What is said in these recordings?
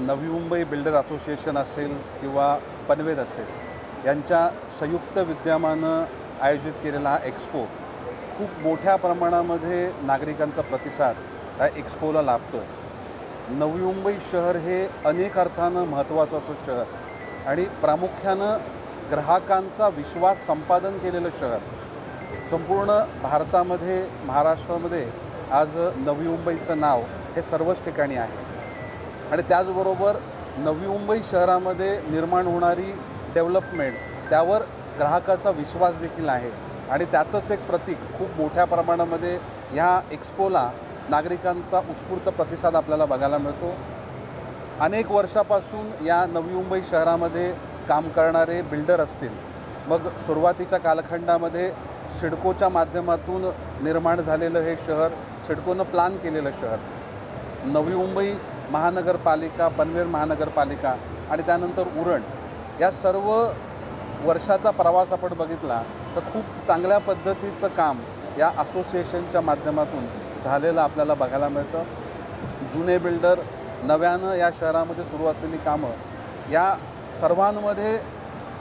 Navi Mumbai builder association असेल किंवा पनवेल असेल यांच्या संयुक्त विद्यमानं आयोजित केलेला हा एक्सपो खूप मोठ्या प्रमाणामध्ये नागरिकांचा प्रतिसाद या एक्सपोला लाभतो आहे। नवी मुंबई शहर हे अनेक अर्थानं महत्त्वाचं असं शहर आणि प्रामुख्यानं ग्राहकांचा विश्वास संपादन केलेलं शहर। संपूर्ण भारतामध्ये महाराष्ट्रामध्ये आज नवी मुंबईचं नाव हे सर्वच ठिकाणी आहे आणि त्याचबरोबर नवी मुंबई शहरामध्ये निर्माण होणारी डेव्हलपमेंट त्यावर ग्राहकाचा विश्वास देखील आहे आणि त्याचंच एक प्रतीक खूप मोठ्या प्रमाणामध्ये ह्या एक्सपोला नागरिकांचा उत्स्फूर्त प्रतिसाद आपल्याला बघायला मिळतो। अनेक वर्षापासून या नवी मुंबई शहरामध्ये काम करणारे बिल्डर असतील, मग सुरुवातीच्या कालखंडामध्ये सिडकोच्या माध्यमातून निर्माण झालेलं हे शहर, सिडकोनं प्लॅन केलेलं शहर, नवी मुंबई महानगरपालिका, पनवेल महानगरपालिका आणि त्यानंतर उरण, या सर्व वर्षाचा प्रवास आपण बघितला तर खूप चांगल्या पद्धतीचं काम या असोसिएशनच्या माध्यमातून झालेलं आपल्याला बघायला मिळतं। जुने बिल्डर, नव्यानं या शहरामध्ये सुरू असलेली कामं, या सर्वांमध्ये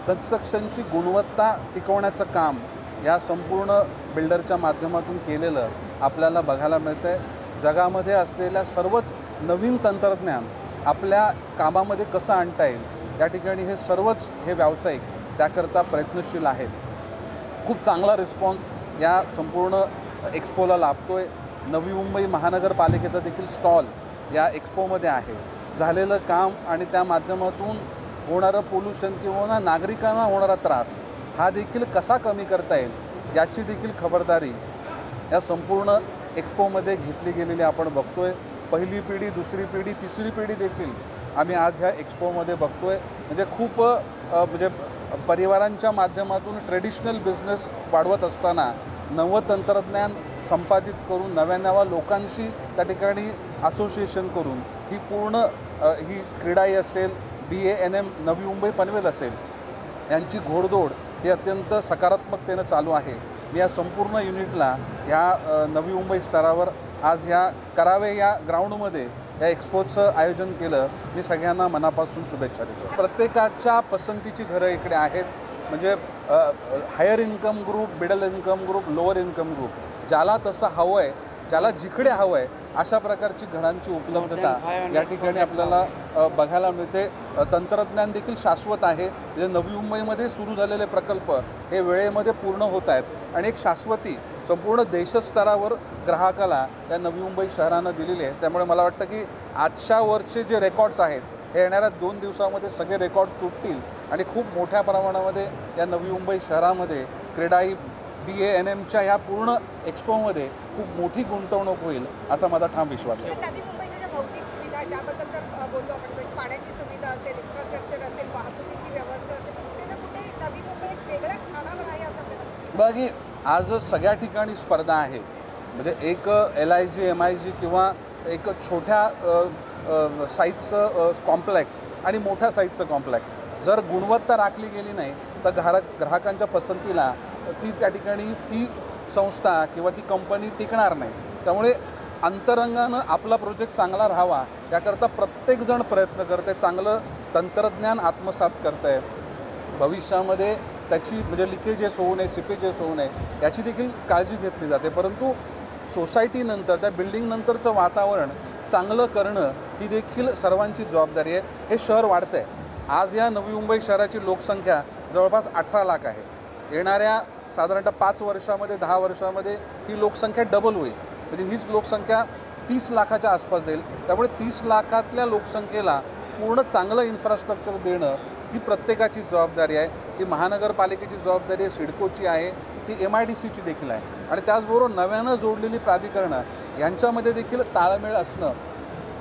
कन्स्ट्रक्शनची गुणवत्ता टिकवण्याचं काम या संपूर्ण बिल्डरच्या माध्यमातून केलेलं आपल्याला बघायला मिळतं आहे। जगामध्ये असलेल्या सर्वच नवीन तंत्रज्ञान आपल्या कामामध्ये कसं आणता येईल या ठिकाणी हे सर्वच हे व्यावसायिक त्याकरता प्रयत्नशील आहेत। खूप चांगला रिस्पॉन्स या संपूर्ण एक्सपोला लाभतो आहे। नवी मुंबई महानगरपालिकेचा देखील स्टॉल या एक्सपोमध्ये आहे। झालेलं काम आणि त्या माध्यमातून होणारं पोल्युशन किंवा नागरिकांना होणारा त्रास हा देखील कसा कमी करता येईल याची देखील खबरदारी या संपूर्ण एक्सपोमध्ये घेतली गेलेली आपण बघतो आहे। पहिली पिढी, दुसरी पिढी, तिसरी पिढी देखील आम्ही आज ह्या एक्सपोमध्ये बघतो आहे। म्हणजे खूप म्हणजे परिवारांच्या माध्यमातून ट्रेडिशनल बिझनेस वाढवत असताना नवं तंत्रज्ञान संपादित करून नव्या लोकांशी त्या ठिकाणी असोसिएशन करून ही पूर्ण ही क्रीडाई असेल, BANM नवी मुंबई पनवेल असेल, यांची घोडदौड ही अत्यंत सकारात्मकतेनं चालू आहे। मी या संपूर्ण युनिटला ह्या नवी मुंबई स्तरावर आज ह्या करावे या ग्राउंडमध्ये या एक्सपोचं आयोजन केलं, मी सगळ्यांना मनापासून शुभेच्छा देतो। प्रत्येकाच्या पसंतीची घरं इकडे आहेत, म्हणजे higher income group, middle income group, lower income group, ज्याला तसं हवं आहे, ज्याला जिकडे हवं आहे अशा प्रकारची घरांची उपलब्धता या ठिकाणी आपल्याला बघायला मिळते। तंत्रज्ञान देखील शाश्वत आहे, म्हणजे नवी मुंबईमध्ये सुरू झालेले प्रकल्प हे वेळेमध्ये पूर्ण होत आहेत आणि एक शाश्वती संपूर्ण देशस्तरावर ग्राहकाला या नवी मुंबई शहरानं दिलेली आहे। त्यामुळे मला वाटतं की आजच्या वरचे जे रेकॉर्ड्स आहेत हे येणाऱ्या 2 दिवसामध्ये सगळे रेकॉर्ड्स तुटतील आणि खूप मोठ्या प्रमाणामध्ये या नवी मुंबई शहरामध्ये क्रीडाई BANMच्या ह्या पूर्ण एक्सपोमध्ये खूप मोठी गुंतवणूक होईल असा माझा ठाम विश्वास आहे। नवी मुंबईच्या ज्या भौतिक सुविधा त्याबद्दल तर बोललो आपण, पाण्याची सुविधा असेल, इन्फ्रास्ट्रक्चर असेल, वाहतुकीची व्यवस्था असेल, कुठे ना कुठे नवी मुंबई एक वेगळ्या स्थानावर आहे असं आपल्याला बघा की आज सगळ्या ठिकाणी स्पर्धा आहे, म्हणजे एक LIG MIG किंवा एक छोट्या साईजचं कॉम्प्लेक्स आणि मोठ्या साईजचं कॉम्प्लेक्स जर गुणवत्ता राखली गेली नाही तर ग्राहकांच्या पसंतीला त्या ठिकाणी ती संस्था किंवा ती कंपनी टिकणार नाही। त्यामुळे अंतरंगानं आपला प्रोजेक्ट चांगला राहावा याकरता प्रत्येकजण प्रयत्न करते, चांगलं तंत्रज्ञान आत्मसात करत आहे। भविष्यामध्ये त्याची म्हणजे लिकेजेस होऊ नये, सिपेजेस होऊ नये याची देखील काळजी घेतली जाते, परंतु सोसायटीनंतर त्या बिल्डिंगनंतरचं वातावरण चांगलं करणं ही देखील सर्वांची जबाबदारी आहे। हे शहर वाढतं आहे, आज या नवी मुंबई शहराची लोकसंख्या जवळपास 18 लाख आहे। येणाऱ्या साधारणतः 5 वर्षामध्ये 10 वर्षामध्ये ही लोकसंख्या डबल होईल, म्हणजे हीच लोकसंख्या 30 लाखाच्या आसपास जाईल। त्यामुळे 30 लाखातल्या लोकसंख्येला पूर्ण चांगलं इन्फ्रास्ट्रक्चर देणं ही प्रत्येकाची जबाबदारी आहे। ती महानगरपालिकेची जबाबदारी आहे, सिडकोची आहे, ती MIDCची देखील आहे आणि त्याचबरोबर नव्यानं जोडलेली प्राधिकरणं यांच्यामध्ये देखील ताळमेळ असणं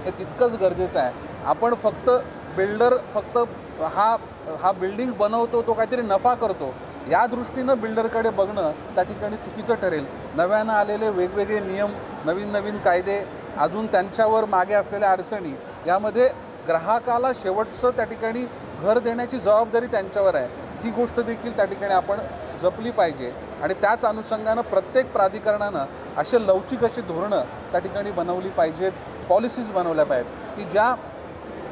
हे तितकंच गरजेचं आहे। आपण फक्त बिल्डर फक्त हा बिल्डिंग बनवतो, तो काहीतरी नफा करतो या दृष्टीनं बिल्डरकडे बघणं त्या ठिकाणी चुकीचं ठरेल। नव्यानं आलेले वेगवेगळे नियम, नवीन कायदे, अजून त्यांच्यावर मागे असलेल्या अडचणी, यामध्ये ग्राहकाला शेवटचं त्या ठिकाणी घर देण्याची जबाबदारी त्यांच्यावर आहे, ही गोष्ट देखील त्या ठिकाणी आपण जपली पाहिजे आणि त्याच अनुषंगानं प्रत्येक प्राधिकरणानं असे लवचिक अशी धोरणं त्या ठिकाणी बनवली पाहिजेत, पॉलिसीज बनवल्या पाहिजेत की ज्या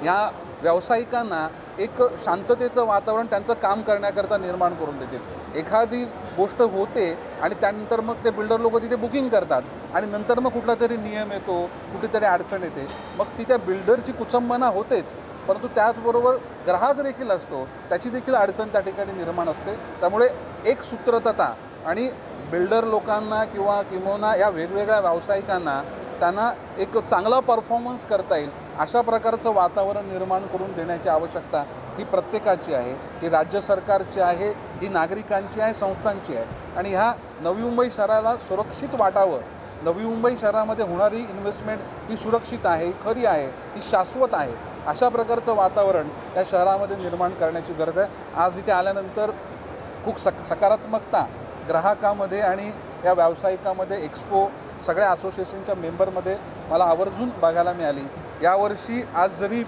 ह्या व्यावसायिकांना एक शांततेचं वातावरण त्यांचं काम करण्याकरता निर्माण करून देतील। एखादी गोष्ट होते आणि त्यानंतर मग ते बिल्डर लोक तिथे बुकिंग करतात आणि नंतर मग कुठला तरी नियम येतो, कुठेतरी अडचण येते, मग ती त्या बिल्डरची कुचंबना होतेच, परंतु त्याचबरोबर ग्राहक देखील असतो, त्याची देखील अडचण त्या ठिकाणी निर्माण असते। त्यामुळे एक सूत्रता आणि बिल्डर लोकांना किंवा किंबहुना या वेगवेगळ्या व्यावसायिकांना त्यांना एक चांगला परफॉर्मन्स करता येईल अशा प्रकारचं वातावरण निर्माण करून देण्याची आवश्यकता ही प्रत्येकाची आहे, ही राज्य सरकारची आहे, ही नागरिकांची आहे, संस्थांची आहे। आणि ह्या नवी मुंबई शहराला सुरक्षित वाटावं, नवी मुंबई शहरामध्ये होणारी इन्व्हेस्टमेंट ही सुरक्षित आहे, ही खरी आहे, ही शाश्वत आहे, अशा प्रकारचं वातावरण या शहरामध्ये निर्माण करण्याची गरज आहे। आज इथे आल्यानंतर खूप सकारात्मकता ग्राहकामध्ये आणि या व्यावसायिकामध्ये, एक्सपो सगळ्या असोसिएशनच्या मेंबरमध्ये मला आवर्जून बघायला मिळाली। यावर्षी आज जरी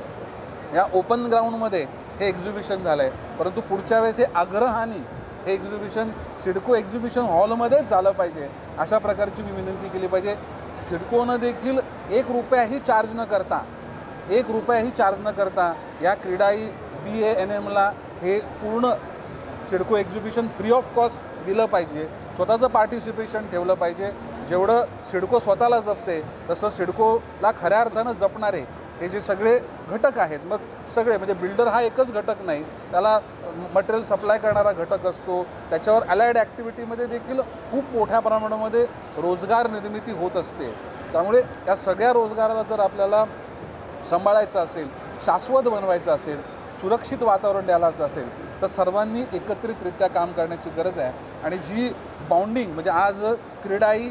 या ओपन ग्राउंडमध्ये हे एक्झिबिशन झालं आहे, परंतु पुढच्या वेळेस हे आग्रहाने हे एक्झिबिशन सिडको एक्झिबिशन हॉलमध्येच झालं पाहिजे अशा प्रकारची मी विनंती केली पाहिजे। सिडकोनं देखील ₹1ही चार्ज न करता या क्रीडाई BANMला हे पूर्ण CIDCO exhibition free of cost दिलं पाहिजे, स्वतःचं पार्टिसिपेशन ठेवलं पाहिजे। जेवढं सिडको स्वतःला जपते तसं सिडकोला खऱ्या अर्थानं जपणारे हे जे सगळे घटक आहेत, मग सगळे म्हणजे बिल्डर हा एकच घटक नाही, त्याला मटेरियल सप्लाय करणारा घटक असतो, त्याच्यावर अलाइड ॲक्टिव्हिटीमध्ये देखील खूप मोठ्या प्रमाणामध्ये रोजगार निर्मिती होत असते। त्यामुळे या सगळ्या रोजगाराला जर आपल्याला सांभाळायचं असेल, शाश्वत बनवायचं असेल, सुरक्षित वातावरण द्यायचं असेल तर सर्वांनी एकत्रितरित्या काम करण्याची गरज आहे। आणि जी बाउंडिंग म्हणजे आज क्रीडाई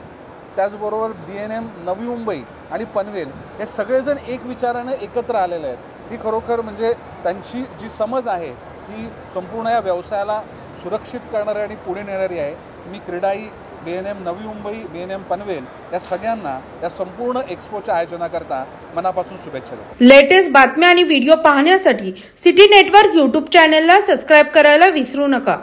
त्याचबरोबर BNM नवी मुंबई आणि पनवेल हे सगळेजण एक विचाराने एकत्र आलेले आहेत। ही खरोखर म्हणजे त्यांची जी समज आहे ही संपूर्ण या व्यवसायाला सुरक्षित करणारी आणि पुढे नेणारी आहे। मी क्रीडाई, BNM नवी मुंबई, BNM पनवेल या सगळ्यांना या संपूर्ण एक्सपोच्या आयोजनाकरता मनापासून शुभेच्छा देतो। लेटेस्ट बातम्या आणि व्हिडिओ पाहण्यासाठी सिटी नेटवर्क YouTube चॅनलला सबस्क्राइब करायला विसरू नका।